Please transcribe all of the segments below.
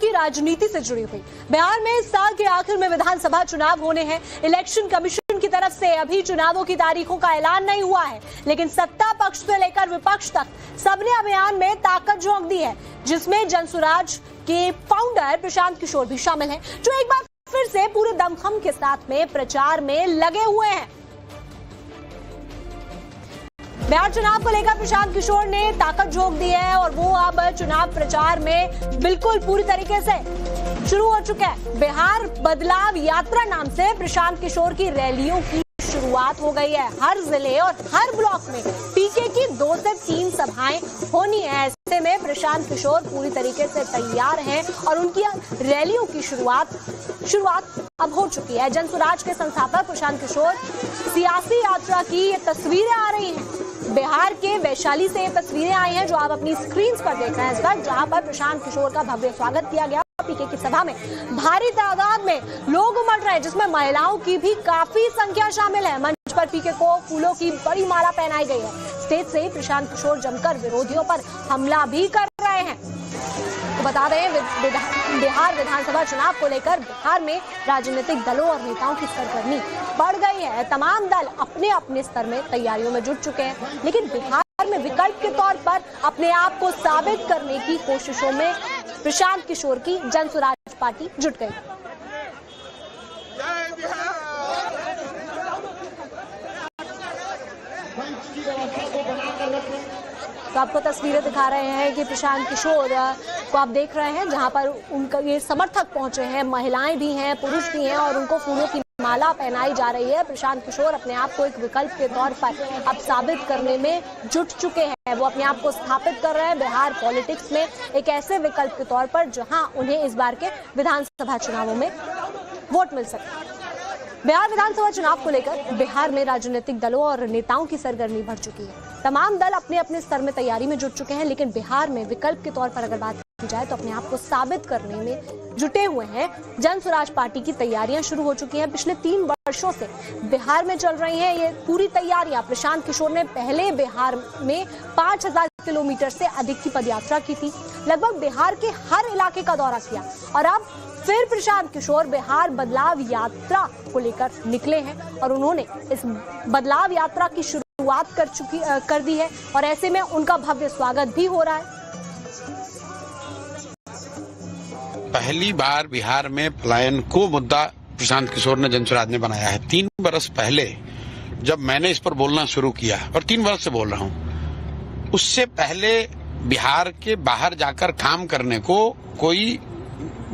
की राजनीति से जुड़ी हुई। बिहार में इस साल के आखिर में विधानसभा चुनाव होने हैं। इलेक्शन कमीशन की तरफ से अभी चुनावों की तारीखों का ऐलान नहीं हुआ है, लेकिन सत्ता पक्ष से लेकर विपक्ष तक सबने अभियान में ताकत झोंक दी है, जिसमें जनसुराज के फाउंडर प्रशांत किशोर भी शामिल हैं, जो एक बार फिर से पूरे दमखम के साथ में प्रचार में लगे हुए हैं। बिहार चुनाव को लेकर प्रशांत किशोर ने ताकत झोंक दी है और वो अब चुनाव प्रचार में बिल्कुल पूरी तरीके से शुरू हो चुका है। बिहार बदलाव यात्रा नाम से प्रशांत किशोर की रैलियों की शुरुआत हो गई है। हर जिले और हर ब्लॉक में पीके की 2 से 3 सभाएं होनी है। ऐसे में प्रशांत किशोर पूरी तरीके से तैयार हैं और उनकी रैलियों की शुरुआत अब हो चुकी है। जनसुराज के संस्थापक प्रशांत किशोर सियासी यात्रा की ये तस्वीरें आ रही हैं। बिहार के वैशाली से ये तस्वीरें आई हैं जो आप अपनी स्क्रीन पर देख रहे हैं इस वक्त, जहां पर प्रशांत किशोर का भव्य स्वागत किया गया। पीके की सभा में भारी तादाद में लोग उमड़ रहे हैं, जिसमें महिलाओं की भी काफी संख्या शामिल है। मंच पर पीके को फूलों की बड़ी माला पहनाई गई है। स्टेज से प्रशांत किशोर जमकर विरोधियों पर हमला भी कर रहे हैं। तो बता दें, बिहार विधानसभा चुनाव को लेकर बिहार में राजनीतिक दलों और नेताओं की सरगर्मी बढ़ गई है। तमाम दल अपने अपने स्तर में तैयारियों में जुट चुके हैं, लेकिन बिहार में विकल्प के तौर पर अपने आप को साबित करने की कोशिशों में प्रशांत किशोर की जनसुराज पार्टी जुट गई। तो आपको तस्वीरें दिखा रहे हैं कि प्रशांत किशोर को आप देख रहे हैं, जहां पर उनका ये समर्थक पहुंचे हैं, महिलाएं भी हैं, पुरुष भी हैं और उनको फूलों की माला पहनाई जा रही है। प्रशांत किशोर अपने आप को एक विकल्प के तौर पर अब साबित करने में जुट चुके हैं। वो अपने आप को स्थापित कर रहे हैं बिहार पॉलिटिक्स में एक ऐसे विकल्प के तौर पर जहां उन्हें इस बार के विधानसभा चुनावों में वोट मिल सकता है। बिहार विधानसभा चुनाव को लेकर बिहार में राजनीतिक दलों और नेताओं की सरगर्मी बढ़ चुकी है। तमाम दल अपने अपने स्तर में तैयारी में जुट चुके हैं, लेकिन बिहार में विकल्प के तौर पर अगर बात की जाए तो अपने आप को साबित करने में जुटे हुए हैं। जनसुराज पार्टी की तैयारियां शुरू हो चुकी हैं। पिछले 3 वर्षों से बिहार में चल रही हैं ये पूरी तैयारियां। प्रशांत किशोर ने पहले बिहार में 5000 किलोमीटर से अधिक की पदयात्रा की थी, लगभग बिहार के हर इलाके का दौरा किया और अब फिर प्रशांत किशोर बिहार बदलाव यात्रा को लेकर निकले हैं और उन्होंने इस बदलाव यात्रा की शुरुआत कर दी है और ऐसे में उनका भव्य स्वागत भी हो रहा है। पहली बार बिहार में पलायन को मुद्दा प्रशांत किशोर ने जनसुराज ने बनाया है। 3 वर्ष पहले जब मैंने इस पर बोलना शुरू किया और 3 वर्ष से बोल रहा हूं, उससे पहले बिहार के बाहर जाकर काम करने को कोई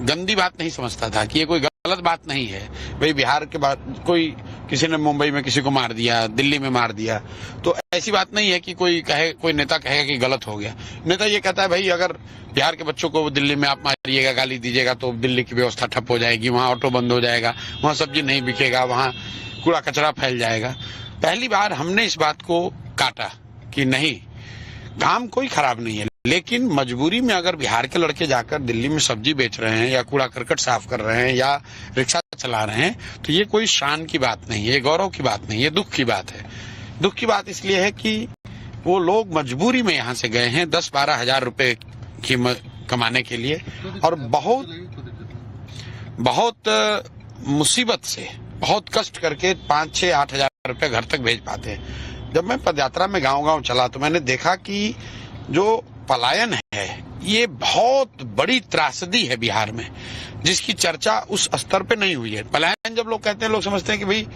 गंदी बात नहीं समझता था कि ये कोई गलत बात नहीं है। भाई बिहार के बाद कोई किसी ने मुंबई में किसी को मार दिया, दिल्ली में मार दिया, तो ऐसी बात नहीं है कि कोई नेता कहेगा कि गलत हो गया। नेता ये कहता है भाई अगर बिहार के बच्चों को दिल्ली में आप मारिएगा, गाली दीजिएगा तो दिल्ली की व्यवस्था ठप हो जाएगी, वहाँ ऑटो बंद हो जाएगा, वहाँ सब्जी नहीं बिकेगा, वहाँ कूड़ा कचरा फैल जाएगा। पहली बार हमने इस बात को काटा कि नहीं, काम कोई खराब नहीं है, लेकिन मजबूरी में अगर बिहार के लड़के जाकर दिल्ली में सब्जी बेच रहे हैं या कूड़ा करकट साफ कर रहे हैं या रिक्शा चला रहे हैं तो ये कोई शान की बात नहीं है, ये गौरव की बात नहीं है, दुख की बात है। दुख की बात इसलिए है कि वो लोग मजबूरी में यहाँ से गए हैं 10-12 हजार रुपए की कमाने के लिए और बहुत मुसीबत से, बहुत कष्ट करके 5-6-8 हजार रुपए घर तक भेज पाते हैं। जब मैं पदयात्रा में गांव-गांव चला तो मैंने देखा कि जो पलायन है ये बहुत बड़ी त्रासदी है बिहार में, जिसकी चर्चा उस स्तर पे नहीं हुई है। पलायन जब लोग कहते हैं, लोग समझते हैं कि भाई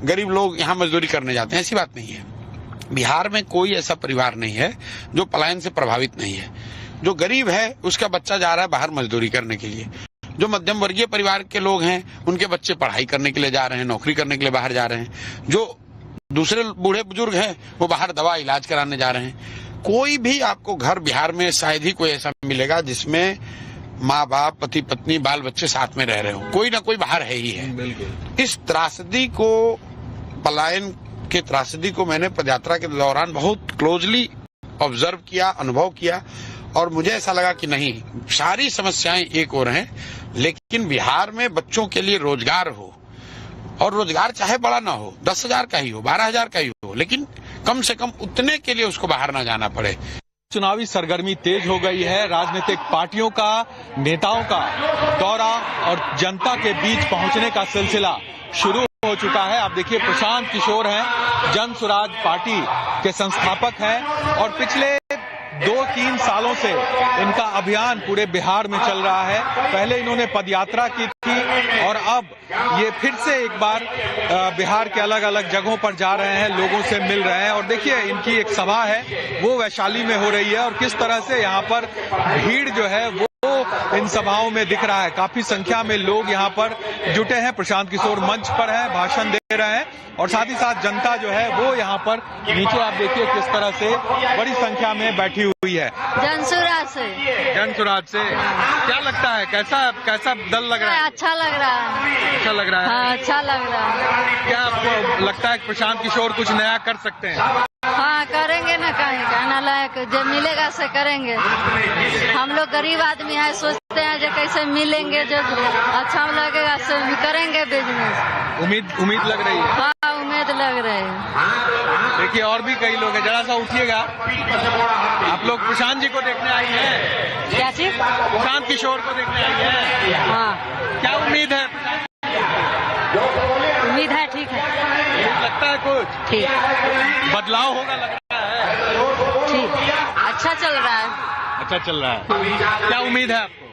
गरीब लोग यहाँ मजदूरी करने जाते हैं, ऐसी बात नहीं है। बिहार में कोई ऐसा परिवार नहीं है जो पलायन से प्रभावित नहीं है। जो गरीब है उसका बच्चा जा रहा है बाहर मजदूरी करने के लिए, जो मध्यम वर्गीय परिवार के लोग हैं उनके बच्चे पढ़ाई करने के लिए जा रहे हैं, नौकरी करने के लिए बाहर जा रहे हैं, जो दूसरे बूढ़े बुजुर्ग हैं वो बाहर दवा इलाज कराने जा रहे हैं। कोई भी आपको घर बिहार में शायद ही कोई ऐसा मिलेगा जिसमें माँ बाप, पति पत्नी, बाल बच्चे साथ में रह रहे हो, कोई ना कोई बाहर है ही है। इस त्रासदी को, पलायन के त्रासदी को मैंने पदयात्रा के दौरान बहुत क्लोजली ऑब्जर्व किया, अनुभव किया और मुझे ऐसा लगा कि नहीं, सारी समस्याएं एक और हैं, लेकिन बिहार में बच्चों के लिए रोजगार हो, और रोजगार चाहे बड़ा ना हो, 10,000 का ही हो, 12,000 का ही हो, लेकिन कम से कम उतने के लिए उसको बाहर ना जाना पड़े। चुनावी सरगर्मी तेज हो गई है। राजनीतिक पार्टियों का, नेताओं का दौरा और जनता के बीच पहुंचने का सिलसिला शुरू हो चुका है। आप देखिए, प्रशांत किशोर हैं, जन स्वराज पार्टी के संस्थापक हैं और पिछले 2-3 सालों से इनका अभियान पूरे बिहार में चल रहा है। पहले इन्होंने पदयात्रा की थी और अब ये फिर से एक बार बिहार के अलग अलग जगहों पर जा रहे हैं, लोगों से मिल रहे हैं। और देखिए, इनकी एक सभा है वो वैशाली में हो रही है और किस तरह से यहाँ पर भीड़ जो है वो इन सभाओं में दिख रहा है। काफी संख्या में लोग यहाँ पर जुटे हैं। प्रशांत किशोर मंच पर हैं, भाषण दे रहे हैं और साथ ही साथ जनता जो है वो यहाँ पर नीचे आप देखिए किस तरह से बड़ी संख्या में बैठी हुई है। जनसुराज से क्या लगता है, कैसा दल लग रहा है? अच्छा लग रहा है। अच्छा लग रहा है? हाँ, अच्छा लग रहा है। क्या आपको लगता है कि प्रशांत किशोर कुछ नया कर सकते हैं? हाँ, करेंगे ना, कहीं कहना लायक जब मिलेगा से करेंगे। हम लोग गरीब आदमी है, सोचते हैं जो कैसे मिलेंगे, जो अच्छा लगेगा से करेंगे बिजनेस। उम्मीद लग रही है? हाँ, उम्मीद लग रही है। देखिए, और भी कई लोग हैं, जरा सा उठिएगा। आप लोग प्रशांत जी को देखने आई हैं? क्या चीज? प्रशांत किशोर को देखने आई हैं? हाँ। क्या उम्मीद है? उम्मीद है, ठीक है। लगता है कुछ ठीक बदलाव होगा, लग रहा है? ठीक, अच्छा चल रहा है। अच्छा चल रहा है। क्या उम्मीद है आपको?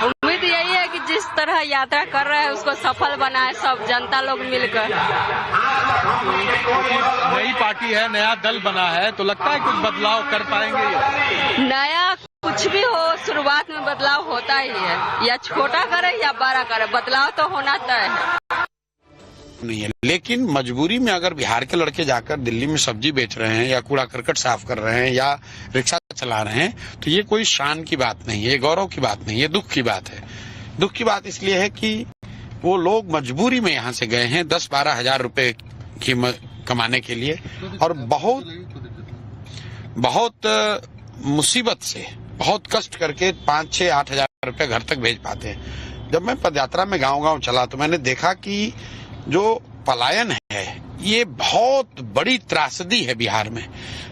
उम्मीद यही है कि जिस तरह यात्रा कर रहे हैं उसको सफल बनाए सब जनता लोग मिलकर। नई पार्टी है, नया दल बना है, तो लगता है कुछ बदलाव कर पाएंगे ये? नया कुछ भी हो, शुरुआत में बदलाव होता ही है, या छोटा करे या बड़ा करे, बदलाव तो होना तय है। नहीं है, लेकिन मजबूरी में अगर बिहार के लड़के जाकर दिल्ली में सब्जी बेच रहे हैं या कूड़ा करकट साफ कर रहे हैं या रिक्शा चला रहे हैं, तो ये कोई शान की बात नहीं है, गौरव की बात नहीं है, दुख की बात है। दुख की बात इसलिए है कि वो लोग मजबूरी में यहाँ से गए हैं 10-12 हजार रुपए की कमाने के लिए और बहुत मुसीबत से, बहुत कष्ट करके 5-6-8 हजार रुपए घर तक भेज पाते हैं। जब मैं पदयात्रा में गांव-गांव चला तो मैंने देखा कि जो पलायन है ये बहुत बड़ी त्रासदी है बिहार में,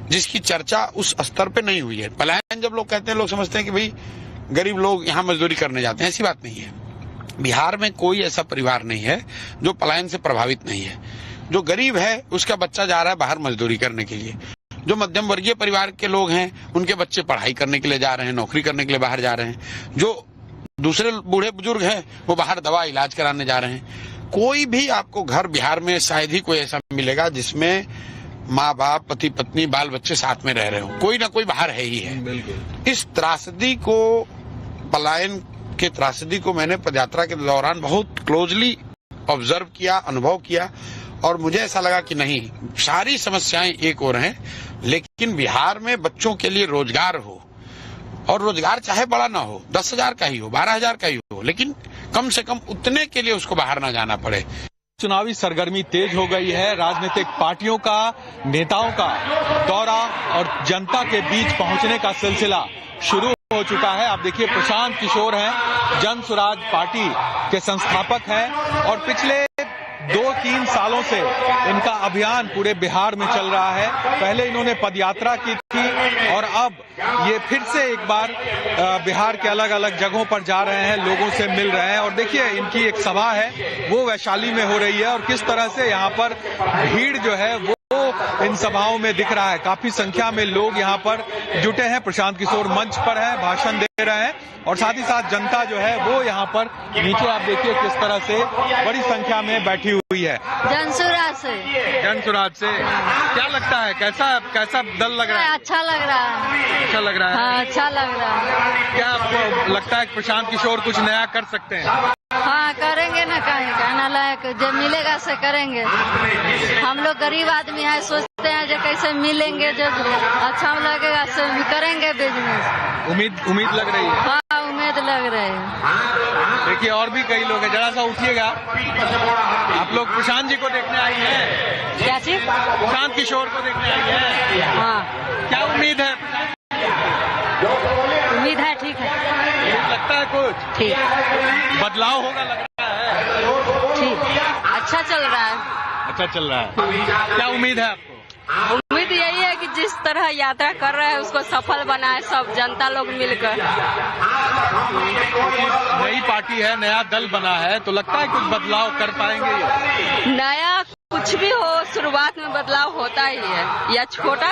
जिसकी चर्चा उस स्तर पे नहीं हुई है। पलायन जब लोग कहते हैं, लोग समझते हैं कि भाई गरीब लोग यहाँ मजदूरी करने जाते हैं, ऐसी बात नहीं है। बिहार में कोई ऐसा परिवार नहीं है जो पलायन से प्रभावित नहीं है। जो गरीब है उसका बच्चा जा रहा है बाहर मजदूरी करने के लिए, जो मध्यम वर्गीय परिवार के लोग हैं उनके बच्चे पढ़ाई करने के लिए जा रहे हैं, नौकरी करने के लिए बाहर जा रहे हैं, जो दूसरे बूढ़े बुजुर्ग हैं वो बाहर दवा इलाज कराने जा रहे हैं। कोई भी आपको घर बिहार में शायद ही कोई ऐसा मिलेगा जिसमें माँ बाप, पति पत्नी, बाल बच्चे साथ में रह रहे हो, कोई ना कोई बाहर है ही है। बिल्कुल। इस त्रासदी को, पलायन के त्रासदी को मैंने पदयात्रा के दौरान बहुत क्लोजली ऑब्जर्व किया, अनुभव किया और मुझे ऐसा लगा कि नहीं, सारी समस्याएं एक और हैं, लेकिन बिहार में बच्चों के लिए रोजगार हो, और रोजगार चाहे बड़ा ना हो, 10,000 का ही हो, 12,000 का ही हो, लेकिन कम से कम उतने के लिए उसको बाहर ना जाना पड़े। चुनावी सरगर्मी तेज हो गई है। राजनीतिक पार्टियों का, नेताओं का दौरा और जनता के बीच पहुंचने का सिलसिला शुरू हो चुका है। आप देखिए, प्रशांत किशोर हैं, जन स्वराज पार्टी के संस्थापक हैं और पिछले 2-3 सालों से इनका अभियान पूरे बिहार में चल रहा है। पहले इन्होंने पदयात्रा की थी और अब ये फिर से एक बार बिहार के अलग अलग जगहों पर जा रहे हैं, लोगों से मिल रहे हैं। और देखिए, इनकी एक सभा है वो वैशाली में हो रही है और किस तरह से यहाँ पर भीड़ जो है वो इन सभाओं में दिख रहा है। काफी संख्या में लोग यहाँ पर जुटे हैं। प्रशांत किशोर मंच पर हैं, भाषण दे रहे हैं और साथ ही साथ जनता जो है वो यहाँ पर नीचे आप देखिए किस तरह से बड़ी संख्या में बैठी हुई है। जनसुराज से क्या लगता है, कैसा दल लग रहा है? अच्छा लग रहा है। अच्छा लग रहा है? हाँ, अच्छा लग रहा है। क्या आपको लगता है कि प्रशांत किशोर कुछ नया कर सकते हैं? हाँ, करेंगे ना, कहीं कहना लायक जब मिलेगा से करेंगे। हम लोग गरीब आदमी है, सोचते हैं जो कैसे मिलेंगे, जो अच्छा लगेगा से करेंगे बिजनेस। उम्मीद लग रही है? हाँ, उम्मीद लग रही है। देखिए, और भी कई लोग हैं, जरा सा उठिएगा। आप लोग प्रशांत जी को देखने आई हैं? क्या चीज? प्रशांत किशोर को देखने आई हैं? हाँ। क्या उम्मीद है? उम्मीद है, ठीक है। लगता है कुछ ठीक बदलाव होगा, लग रहा है? ठीक, अच्छा चल रहा है। अच्छा चल रहा है। क्या उम्मीद है आपको? उम्मीद यही है कि जिस तरह यात्रा कर रहे हैं उसको सफल बनाए सब जनता लोग मिलकर। नई पार्टी है, नया दल बना है, तो लगता है कुछ बदलाव कर पाएंगे ये? नया कुछ भी हो, शुरुआत में बदलाव होता ही है, या छोटा